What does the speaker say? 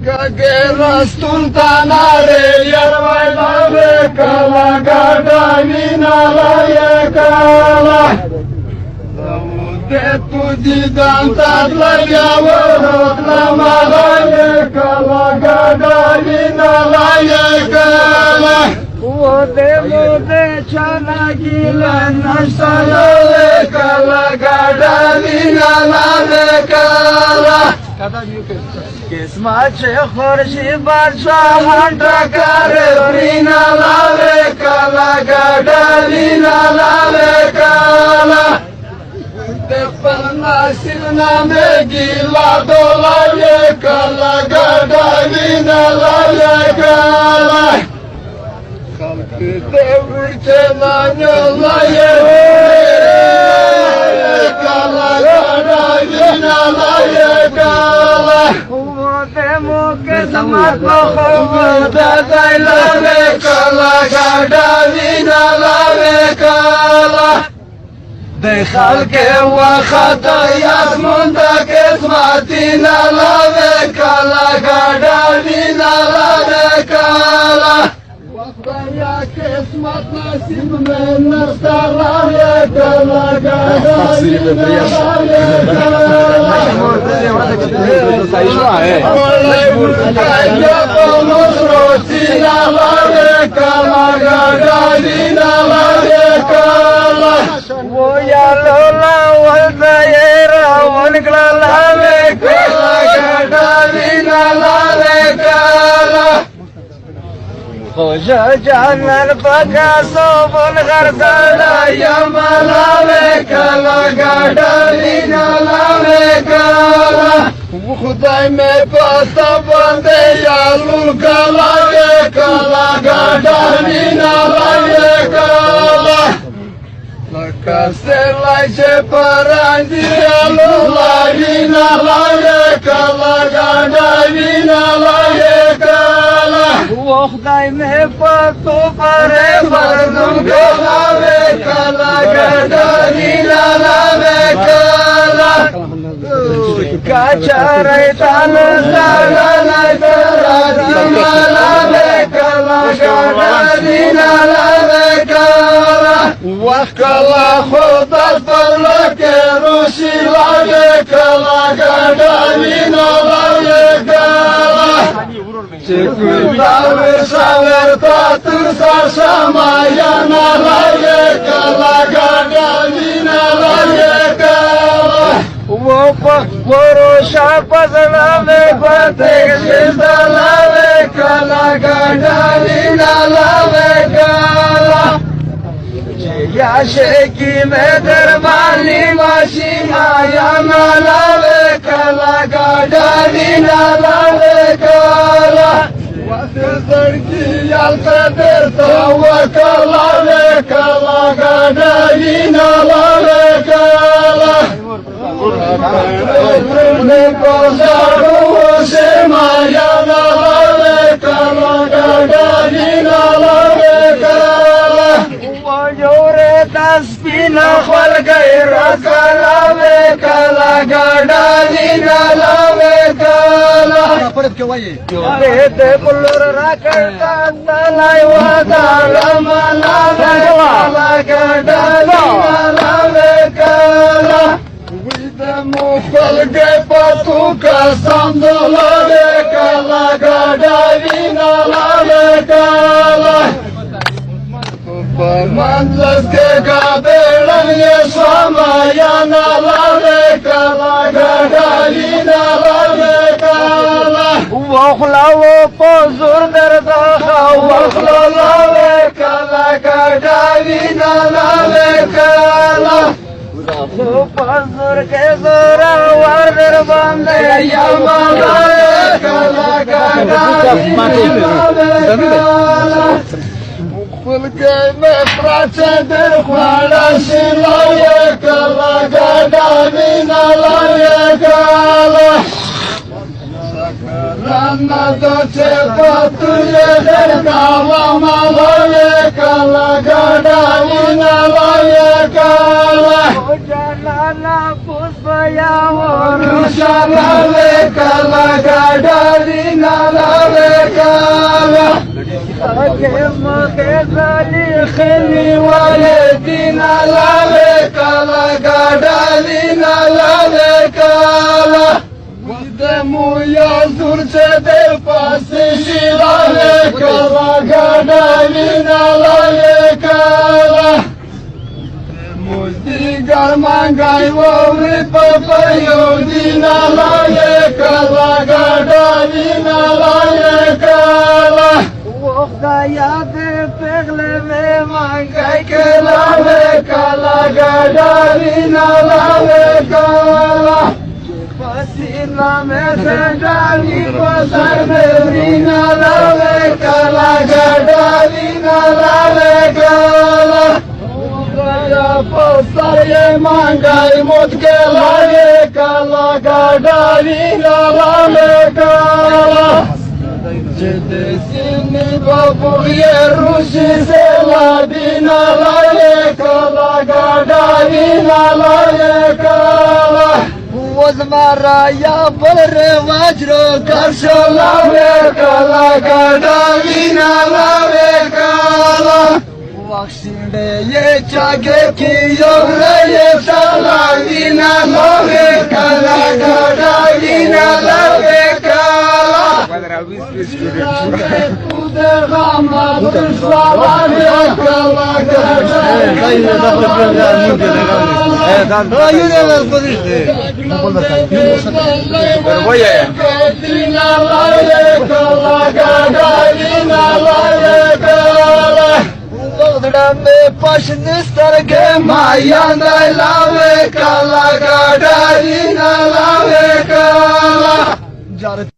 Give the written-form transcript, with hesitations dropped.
Rastun tanare yarvailave kala gadavina kala. Samude tuji dantat lagyavot lamalave kala gadavina kala. Ode mode chana gila nastalave kala gadavina kala. Kismat khorshi barsha kare rina lave kala gadalina lave kala. Depan silna me gila dolave kala gadalina lave kala. Kalki devir chenanya laye kala gadalina lave kala. Kismat khorshi lave kala gadalina lave kala. Dejal que wajatayas munda kismatina lave kala gadalina lave kala. Waqtaya kismat nasib mein nasta lave kala gadalina lave kala. Voya lola waltayera onkla lave kala gadalina lave kala. Khoja janan pakaso bol gardana yamalave kala gadalina lave kala. Khuday me pasta bande yalul kala gadalina lave kala. Kaselai separandi alulagina lave kala gadalina lave kala. Wakhdai me patu pare bardum lave kala gadalina lave kala. Kacharai tanasala taradima lave kala gadalina lave kala. Wakala khodas parla ke rushi lave kala gadalina lave kala. Chekudave saverta tu samayana lave kala gadalina lave kala. Wopa vorosha pasala me bate shita lave kala gadalina lave kala. Ya sheki me dermani mashina ya lave kala gadalina lave kala. Wasarki yal kader tawakala lave kala gadalina lave kala. Ne kosaru se maya lave kala gadalina lave kala. Yore taspina khwal gaira kala ve kala gadalina lave kala. Yore te pulur rakarta talai wadala malave kala gadalina lave kala. Vida mukhal ge patu kasam lave kala gadalina lave kala. Mandas ke gabelan ye samayana lave kala gadalina lave kala. Wakhlawo pozur derda wakhla lave kala gadalina lave kala. Pozur ke zora warder bande yamala kala gadalina lave kala. Fulke me prache der khwala silaye kala gadalina lave kala. Sakarana doche patuye der kawa malave kala gadalina lave kala. Jalala puspaya orusha lave kala gadalina خلي والدينا لك لا قدالينا لك لا قدمو يا زرت بالفاسي لك لا قدالينا لك لا مزيقر مانغاي ووري بابايو دينا لك لا قدالينا لك لا وخدايا بفغل مانغاي كلامك لا قدالينا لك لا فاسينا مسجاني فسرنا لك لا قدالينا لك لا وخدايا فسر مانغاي موت كلامك لا قدالينا لك لا جدسيني بابو يروشي سلادينا لك لا قدالينا لك لا وزمارا يا بر واجرو كرشو لك لا قدالينا لك لا وخشيني يچاگه کی يوغره يسالادينا لك لا قدالينا لك पशनिस्तर के माया लावे काला गाड़ी न लावे काला